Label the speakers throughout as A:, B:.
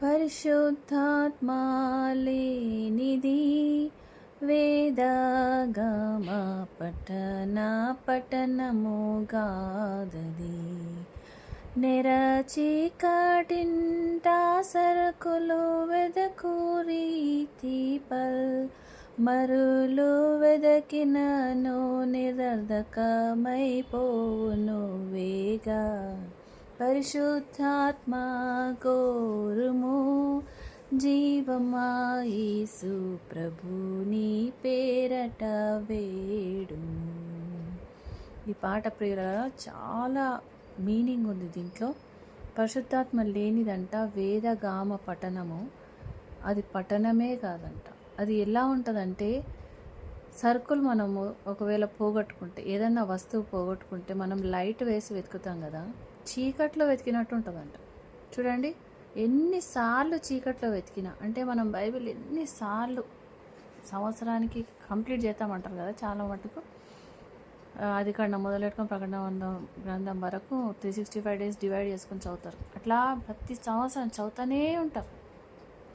A: పరిశుద్ధాత్మా లేనిది వేదగమ పఠనముగాదది. నెరచీకటింట సరుకులు వెదకు రీతిపల్ మరులు వెదకినను నిరర్ధకమైపోవును వేగా. పరిశుద్ధాత్మా కోరుము జీవమా యేసు ప్రభుని పేరట వేడుము. ఈ పాట ప్రియులారా చాలా మీనింగ్ ఉంది దీంట్లో. పరిశుద్ధాత్మ లేనిదంట వేదగామ పఠనము. అది పఠనమే కాదంట. అది ఎలా ఉంటుందంటే, సరుకులు మనము ఒకవేళ పోగొట్టుకుంటే, ఏదన్నా వస్తువు పోగొట్టుకుంటే మనం లైట్ వేసి వెతుకుతాం కదా, చీకట్లో వెతికినట్టు ఉంటుందంట. చూడండి, ఎన్నిసార్లు చీకట్లో వెతికినా, అంటే మనం బైబిల్ ఎన్నిసార్లు సంవత్సరానికి కంప్లీట్ చేస్తామంటారు కదా చాలా మటుకు. అది కన్నా మొదలెట్టుకొని ప్రకటన గ్రంథం వరకు 365 days డివైడ్ చేసుకొని చదువుతారు. అట్లా ప్రతి సంవత్సరం చదువుతూనే ఉంటారు.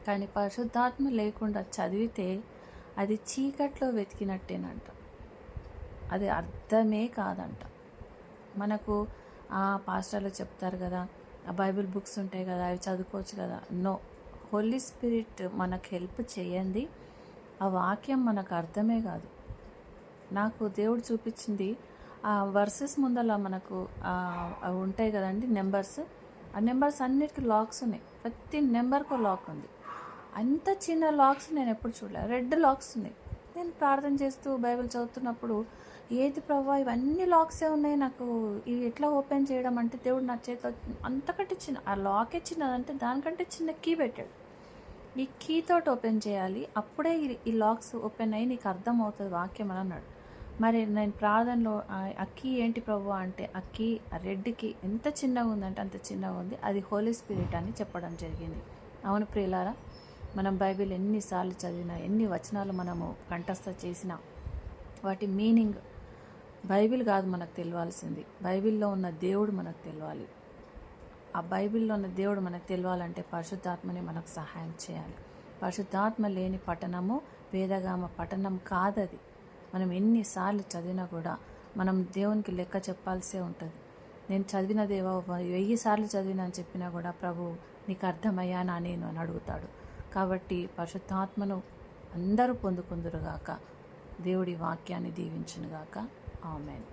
A: కానీ పరిశుద్ధాత్మ లేకుండా చదివితే అది చీకట్లో వెతికినట్టేనంట. అది అర్థమే కాదంట. మనకు పాస్టర్లు చెప్తారు కదా, ఆ బైబిల్ బుక్స్ ఉంటాయి కదా, అవి చదువుకోవచ్చు కదా. నో, హోలీ స్పిరిట్ మనకు హెల్ప్ చేయండి. ఆ వాక్యం మనకు అర్థమే కాదు. నాకు దేవుడు చూపించింది ఆ వర్సెస్ ముందల మనకు అవి ఉంటాయి కదండి, నెంబర్స్. ఆ నెంబర్స్ అన్నిటికీ లాక్స్ ఉన్నాయి. ప్రతి నెంబర్కు లాక్ ఉంది. అంత చిన్న లాక్స్ నేను ఎప్పుడు చూడలేదు. రెడ్ లాక్స్ ఉన్నాయి. నేను ప్రార్థన చేస్తూ బైబిల్ చదువుతున్నప్పుడు, ఏది ప్రభావ ఇవన్నీ లాక్సే ఉన్నాయి, నాకు ఇవి ఎట్లా ఓపెన్ చేయడం అంటే, దేవుడు నా చేతిలో అంతకంటే చిన్న, ఆ లాకే చిన్నదంటే దానికంటే చిన్న కీ పెట్టాడు. ఈ కీతోటి ఓపెన్ చేయాలి, అప్పుడే ఈ లాక్స్ ఓపెన్ అయ్యి నీకు అర్థం అవుతుంది వాక్యం అని అన్నాడు. మరి నేను ప్రార్థనలో ఆ కీ ఏంటి ప్రభు అంటే, ఆ కీ, ఆ రెడ్ కీ ఎంత చిన్నగా ఉందంటే అంత చిన్నగా ఉంది. అది హోలీ స్పిరిట్ అని చెప్పడం జరిగింది. అవును ప్రియులారా, మనం బైబిల్ ఎన్నిసార్లు చదివినా, ఎన్ని వచనాలు మనము కంఠస్థ చేసినా, వాటి మీనింగ్ బైబిల్ కాదు మనకు తెలియాల్సింది. బైబిల్లో ఉన్న దేవుడు మనకు తెలియాలి. ఆ బైబిల్లో ఉన్న దేవుడు మనకు తెలియాలంటే పరిశుద్ధాత్మని మనకు సహాయం చేయాలి. పరిశుద్ధాత్మ లేని పఠనము వేదగామ పఠనం కాదది. మనం ఎన్నిసార్లు చదివినా కూడా మనం దేవునికి లెక్క చెప్పాల్సే ఉంటుంది. నేను చదివిన దేవా 1000 సార్లు చదివినా అని చెప్పినా కూడా, ప్రభు నీకు అర్థమయ్యానా నేను అని అడుగుతాడు. కాబట్టి పరిశుద్ధాత్మను అందరూ పొందుకుందురుగాక. దేవుడి వాక్యాన్ని దీవించునుగాక. ఆమేన్.